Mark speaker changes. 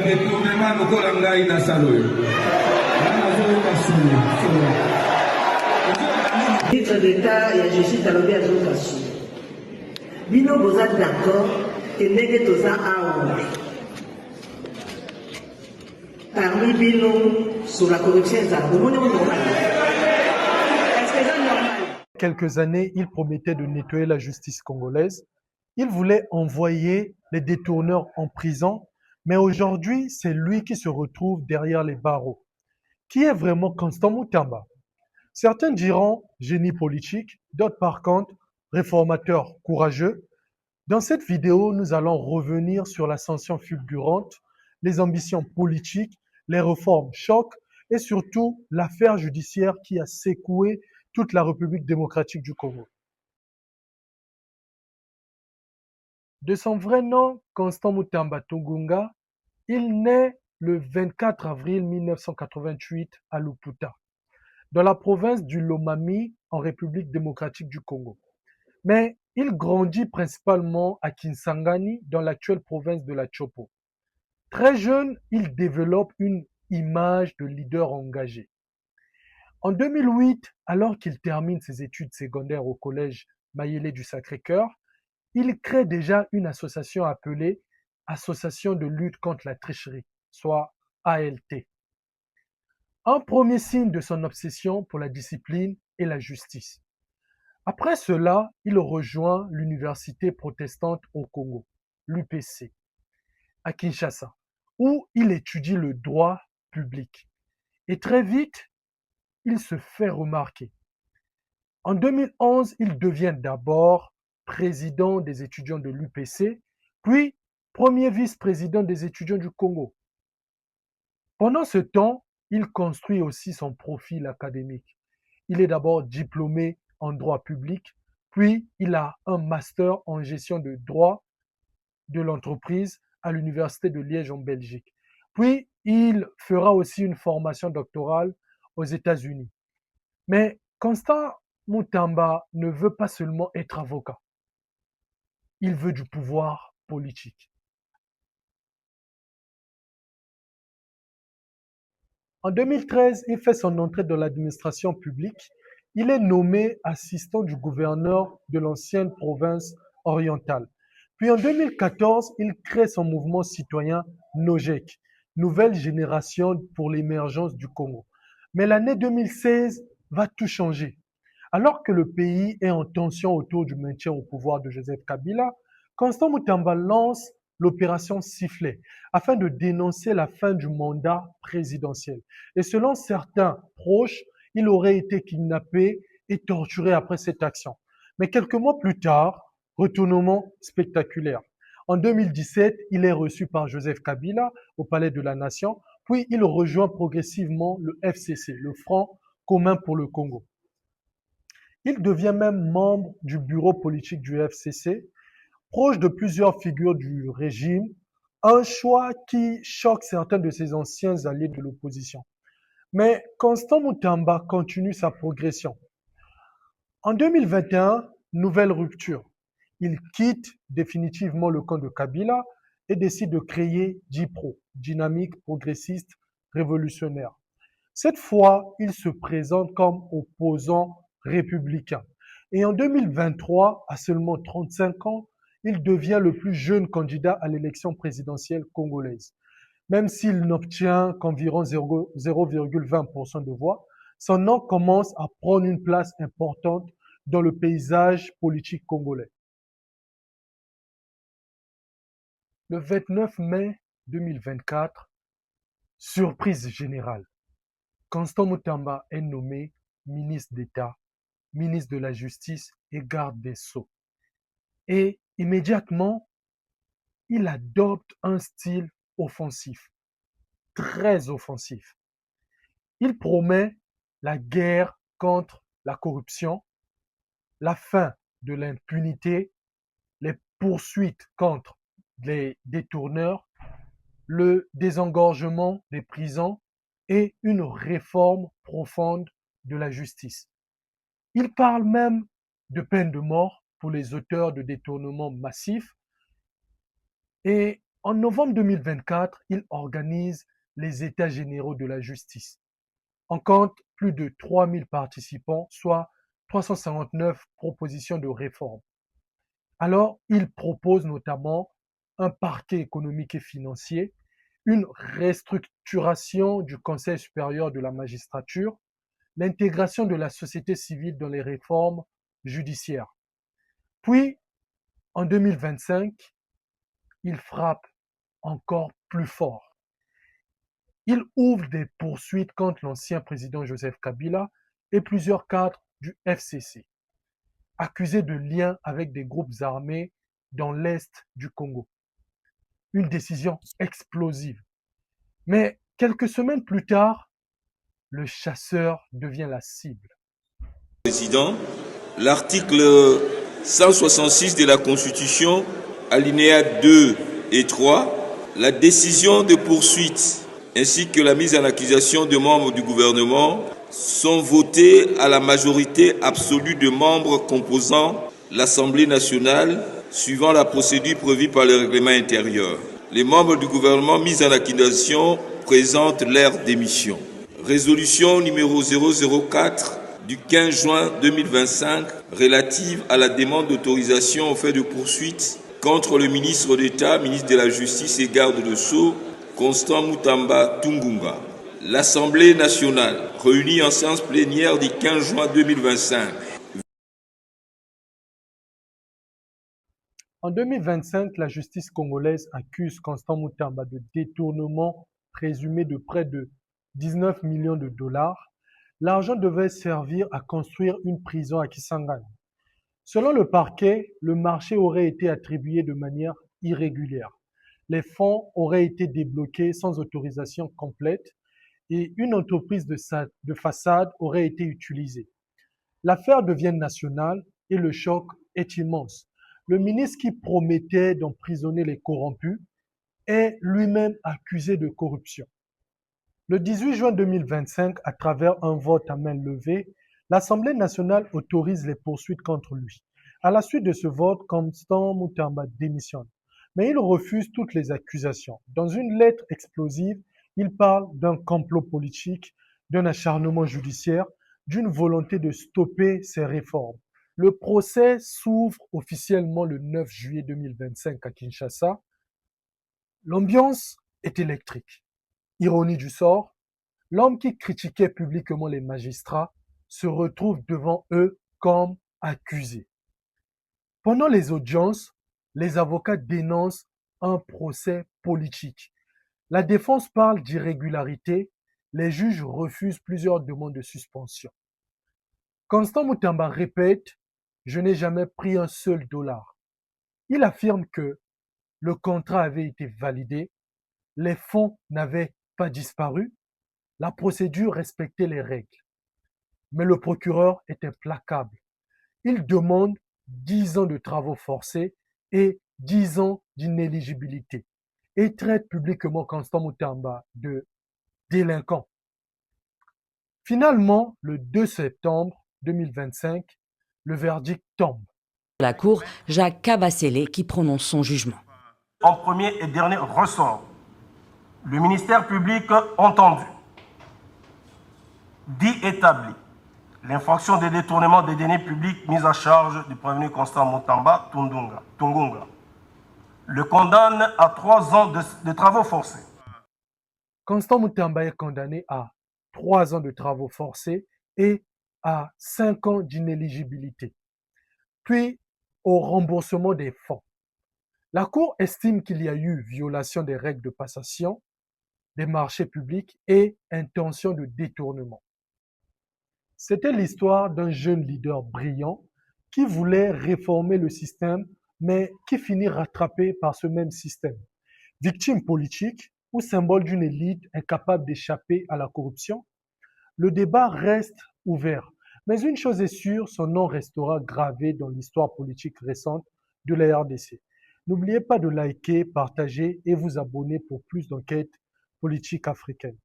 Speaker 1: détournement lokola ngai na saloyo.
Speaker 2: Ministre d'État et justice alobi azokasu. Bino boza d'accord que ndenge toza awa. Parmi bino sur la corruption ezala bomoni normal. Est-ce que c'est normal?
Speaker 3: Quelques années, il promettait de nettoyer la justice congolaise. Il voulait envoyer les détourneurs en prison, mais aujourd'hui, c'est lui qui se retrouve derrière les barreaux. Qui est vraiment Constant Mutamba? Certains diront génie politique, d'autres par contre réformateur courageux. Dans cette vidéo, nous allons revenir sur l'ascension fulgurante, les ambitions politiques, les réformes chocs et surtout l'affaire judiciaire qui a secoué toute la République démocratique du Congo. De son vrai nom, Constant Mutamba Tungunga, il naît le 24 avril 1988 à Luputa, dans la province du Lomami en République démocratique du Congo. Mais il grandit principalement à Kisangani, dans l'actuelle province de la Chopo. Très jeune, il développe une image de leader engagé. En 2008, alors qu'il termine ses études secondaires au collège Mayele du Sacré-Cœur, il crée déjà une association appelée Association de lutte contre la tricherie, soit ALT. Un premier signe de son obsession pour la discipline et la justice. Après cela, il rejoint l'université protestante au Congo, l'UPC, à Kinshasa, où il étudie le droit public. Et très vite, il se fait remarquer. En 2011, il devient d'abord président des étudiants de l'UPC, puis premier vice-président des étudiants du Congo. Pendant ce temps, il construit aussi son profil académique. Il est d'abord diplômé en droit public, puis il a un master en gestion de droit de l'entreprise à l'Université de Liège en Belgique. Puis il fera aussi une formation doctorale aux États-Unis. Mais Constant Mutamba ne veut pas seulement être avocat. Il veut du pouvoir politique. En 2013, il fait son entrée dans l'administration publique. Il est nommé assistant du gouverneur de l'ancienne province orientale. Puis en 2014, il crée son mouvement citoyen NOJEC, Nouvelle Génération pour l'émergence du Congo. Mais l'année 2016 va tout changer. Alors que le pays est en tension autour du maintien au pouvoir de Joseph Kabila, Constant Mutamba lance l'opération Sifflet afin de dénoncer la fin du mandat présidentiel. Et selon certains proches, il aurait été kidnappé et torturé après cette action. Mais quelques mois plus tard, retournement spectaculaire. En 2017, il est reçu par Joseph Kabila au Palais de la Nation, puis il rejoint progressivement le FCC, le Front commun pour le Congo. Il devient même membre du bureau politique du FCC, proche de plusieurs figures du régime, un choix qui choque certains de ses anciens alliés de l'opposition. Mais Constant Mutamba continue sa progression. En 2021, nouvelle rupture. Il quitte définitivement le camp de Kabila et décide de créer DIPRO, Dynamique Progressiste Révolutionnaire. Cette fois, il se présente comme opposant républicain. Et en 2023, à seulement 35 ans, il devient le plus jeune candidat à l'élection présidentielle congolaise. Même s'il n'obtient qu'environ 0,20% de voix, son nom commence à prendre une place importante dans le paysage politique congolais. Le 29 mai 2024, surprise générale, Constant Mutamba est nommé ministre d'État, ministre de la Justice et garde des Sceaux. Et immédiatement, il adopte un style offensif, très offensif. Il promet la guerre contre la corruption, la fin de l'impunité, les poursuites contre les détourneurs, le désengorgement des prisons et une réforme profonde de la justice. Il parle même de peine de mort pour les auteurs de détournements massifs et En novembre 2024, il organise les États généraux de la justice. On compte plus de 3000 participants, soit 359 propositions de réforme. Alors, il propose notamment un parquet économique et financier, une restructuration du Conseil supérieur de la magistrature, l'intégration de la société civile dans les réformes judiciaires. Puis, en 2025, il frappe encore plus fort. Il ouvre des poursuites contre l'ancien président Joseph Kabila et plusieurs cadres du FCC, accusés de liens avec des groupes armés dans l'est du Congo. Une décision explosive. Mais quelques semaines plus tard, le chasseur devient la cible.
Speaker 1: Président, l'article 166 de la Constitution, alinéa 2 et 3, la décision de poursuite ainsi que la mise en accusation de membres du gouvernement sont votées à la majorité absolue de membres composant l'Assemblée nationale suivant la procédure prévue par le règlement intérieur. Les membres du gouvernement mis en accusation présentent leur démission. Résolution numéro 004 du 15 juin 2025 relative à la demande d'autorisation au fait de poursuite contre le ministre d'État, ministre de la Justice et garde de Sceaux, Constant Mutamba Tungunga. L'Assemblée nationale, réunie en séance plénière du 15 juin 2025.
Speaker 3: En 2025, la justice congolaise accuse Constant Mutamba de détournement présumé de près de 19 millions de dollars. L'argent devait servir à construire une prison à Kisangani. Selon le parquet, le marché aurait été attribué de manière irrégulière. Les fonds auraient été débloqués sans autorisation complète et une entreprise de façade aurait été utilisée. L'affaire devient nationale et le choc est immense. Le ministre qui promettait d'emprisonner les corrompus est lui-même accusé de corruption. Le 18 juin 2025, à travers un vote à main levée, l'Assemblée nationale autorise les poursuites contre lui. À la suite de ce vote, Constant Mutamba démissionne. Mais il refuse toutes les accusations. Dans une lettre explosive, il parle d'un complot politique, d'un acharnement judiciaire, d'une volonté de stopper ces réformes. Le procès s'ouvre officiellement le 9 juillet 2025 à Kinshasa. L'ambiance est électrique. Ironie du sort, l'homme qui critiquait publiquement les magistrats se retrouve devant eux comme accusé. Pendant les audiences, les avocats dénoncent un procès politique. La défense parle d'irrégularité, les juges refusent plusieurs demandes de suspension. Constant Mutamba répète « Je n'ai jamais pris un seul dollar ». Il affirme que le contrat avait été validé, les fonds n'avaient pas disparu, la procédure respectait les règles. Mais le procureur est implacable. Il demande 10 ans de travaux forcés et 10 ans d'inéligibilité et traite publiquement Constant Mutamba de délinquant. Finalement, le 2 septembre 2025, le verdict tombe.
Speaker 4: La Cour, Jacques Kabasele, qui prononce son jugement.
Speaker 5: En premier et dernier ressort, le ministère public entendu dit établi l'infraction de détournement des deniers publics mise à charge du prévenu Constant Mutamba Tungunga. Le condamne à 3 ans de travaux forcés.
Speaker 3: Constant Mutamba est condamné à 3 ans de travaux forcés et à 5 ans d'inéligibilité, puis au remboursement des fonds. La Cour estime qu'il y a eu violation des règles de passation des marchés publics et intention de détournement. C'était l'histoire d'un jeune leader brillant qui voulait réformer le système, mais qui finit rattrapé par ce même système. Victime politique ou symbole d'une élite incapable d'échapper à la corruption, le débat reste ouvert. Mais une chose est sûre, son nom restera gravé dans l'histoire politique récente de la RDC. N'oubliez pas de liker, partager et vous abonner pour plus d'enquêtes politiques africaines.